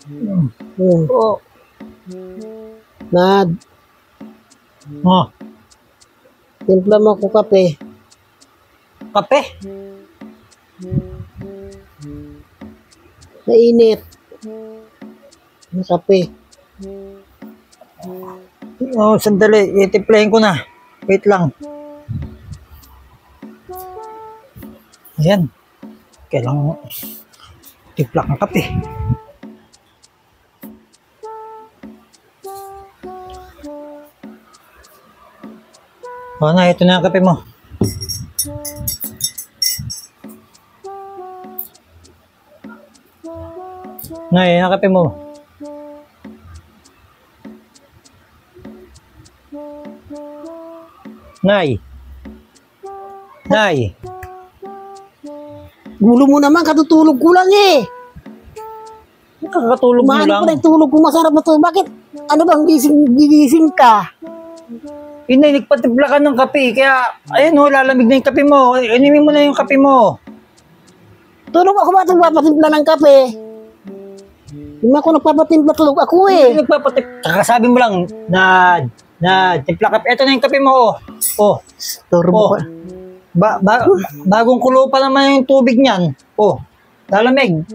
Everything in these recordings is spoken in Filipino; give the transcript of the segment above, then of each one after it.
Oh. Nad, Oh. timpla mo ko kape. Kape? Mainit. Ang kape. Oh, sandali. Itiplayin ko na. Wait lang. Ayan. Kailangan timpla ng kape. O na, ito na ang kape mo. Nay, yan ang kape mo. Nay. Nay. Gulo mo naman, katutulog ko lang eh. Kakatulog mo Mahal lang. ko na yung tulog ko, masarap na tulog. Bakit? Ano bang gigising ka? Inay, nagpatimpla ka ng kape. Kaya, ayun ho, lalamig na yung kape mo. Inimin mo na yung kape mo. Tulog ako ba itong papatimpla ng kape? Hindi ako nagpapatimpla, tulog ako eh. Hindi nagpapatimpla. Kakasabi mo lang, na timpla kape. Ito na yung kape mo. Oh. Turbo Oh. ka. Bagong kulo pa naman yung tubig niyan. Oh. Lalamig.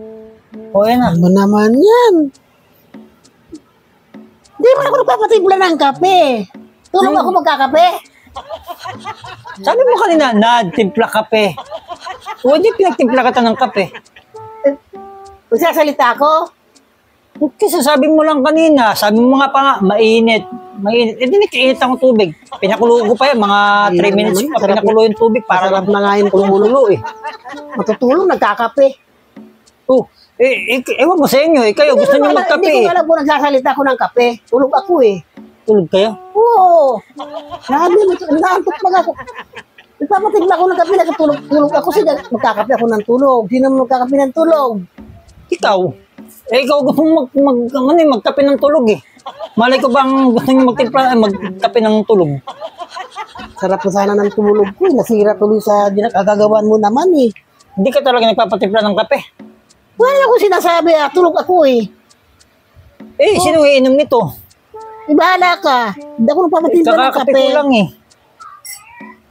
Oh, yan na. Ano naman yan? Hindi mo ako nagpapatimpla ng kape. Tulog ako magkakape. Sabi mo kanina, timpla kape. O, hindi pinagtimpla ka ng kape. Magsasalita ako? Kasi sabi mo lang kanina, sabi mo nga pa nga, mainit. Mainit. Eh, di nagkainit ang tubig. Pinakulo ko pa yan, mga 3 minutes pa pinakulo yung tubig para Masarap na nga yung kululo eh. matutulog, nagkakape. Oh, ewan ko sa inyo, kayo gusto niyo magkape. Hindi ko alam kung nagsasalita ako ng kape. Tulog ako eh. Tulog kayo? Oo. Naantok pag ako. Nagpapatimpla ako ng kape, tulog ako. Sige, magkakape ako ng tulog. Sino magkakape ng tulog? Ikaw? Ikaw gusto mo magkape ng tulog eh. Malay ko bang gusto niyo magkape ng tulog? Sarap na sana ng tulog ko. Nasira tuloy sa ginagagawan mo naman eh. Hindi ka talaga nagpapatimpla ng kape. Wala akong sinasabi tulog ako eh. Eh, sino iinom nito? Bahala ka. Hindi ako nagpapatimpla ng Kakakape kape. ko lang eh.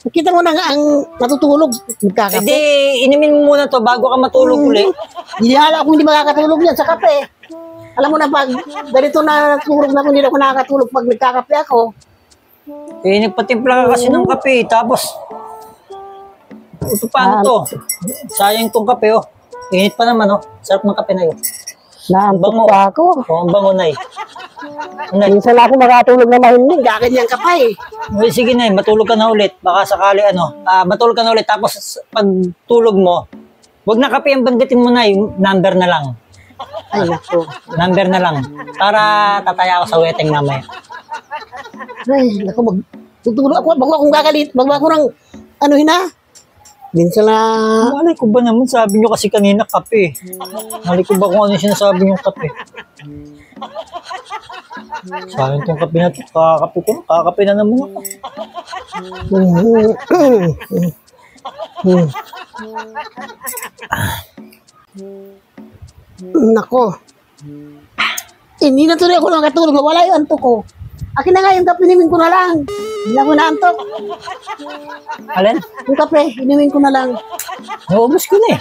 Nakita mo na nga ang matutulog. Magkakape. Hindi, inumin mo muna to bago ka matulog ulit. Hindi hala ako hindi makakatulog yan sa kape. Alam mo na pag ganito na natulog na ako, hindi ako nakakatulog pag nagkakape ako. Eh, nagpatimpla ka kasi ng kape. Tapos, ito paano to? Sayang tong kape oh. Init pa naman oh. Sarap ng kape na yun. Naantok pa ako. Oh, ang bango na eh. Nay, Minsan ako makatulog na mahinig. Gaganyan ka pa eh. sige na matulog ka na ulit. Baka sakali matulog ka na ulit. Tapos pag tulog mo, wag na kape ang banggitin mo na number na lang. Ay, naku. Number na lang. Para tataya ako sa weteng mamaya. Ay, naku. Tutulog ako. Bago akong gagalit. Bago ako ng minsan na... Malay ko ba naman, sabi nyo kasi kanina kape. Malay ko ba kung ano yung sinasabi nyo kape. Sayang tong kape na ito. Kakakape ko. Kakakape na naman ako. Nako. Hindi na tuloy ako nakatulog. Wala yung antok ko. Akin na nga yung kape, inumin ko na lang. Hindi na ako naantok. Alin? Yung kape, inumin ko na lang. Naubos ko na eh.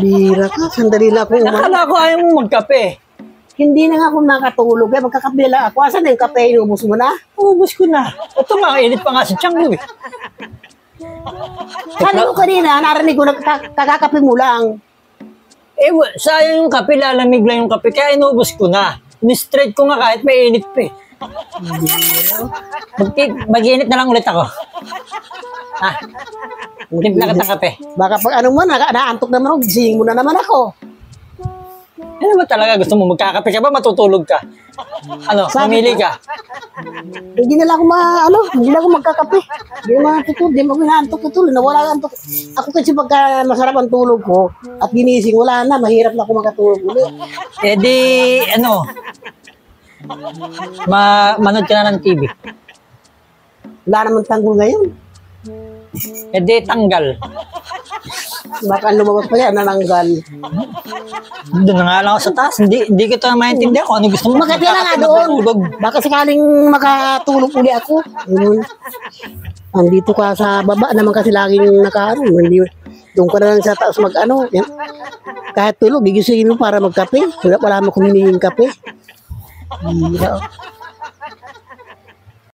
Bira ka, sandali lang ako. Nakala ko ayaw mo magkape. Hindi na nga ako nakatulog. Kaya magkakape lang ako. Asan na yung kape? Inubos mo na? Naubos ko na. Ito nga, init pa nga sa tiyan ko eh. Sabi mo kanina, narinig ko, kakakape mo lang. Eh, sayang yung kape, lalamig lang yung kape. Kaya inubos ko na. Ni-straight ko nga kahit may init pa eh. Mag-init na lang ulit ako. Timpla ka ng kape. Baka pag ano mo, naantok naman ako, gisingin mo na naman ako. Ano ba talaga? Gusto mo magkakape ka ba? Matutulog ka? Ano? Mamili ka? Hindi na lang ako hindi na ako magkakape. Hindi na matutulog, hindi mo inaantok tutuloy, nawala ang antok. Ako kasi pagka masarap ang tulog ko, at ginising, wala na, mahirap na ako makatulog ulit. Eh di, manood ka na ng TV. Wala naman tanggol ngayon. Eh di, tanggal. Baka lumabas pa yan, nananggal. Doon na nga lang ako sa taas. Hindi ko ito maintindihan kung ano gusto mo. Magkati na nga doon. Baka sakaling makatulog uli ako. Andito ka sa baba naman kasi laging nakaano. Doon ka na lang sa taas mag-ano. Yan. Kahit tulog, gigisingin mo para magkape. Wala mo kung hinihing kape.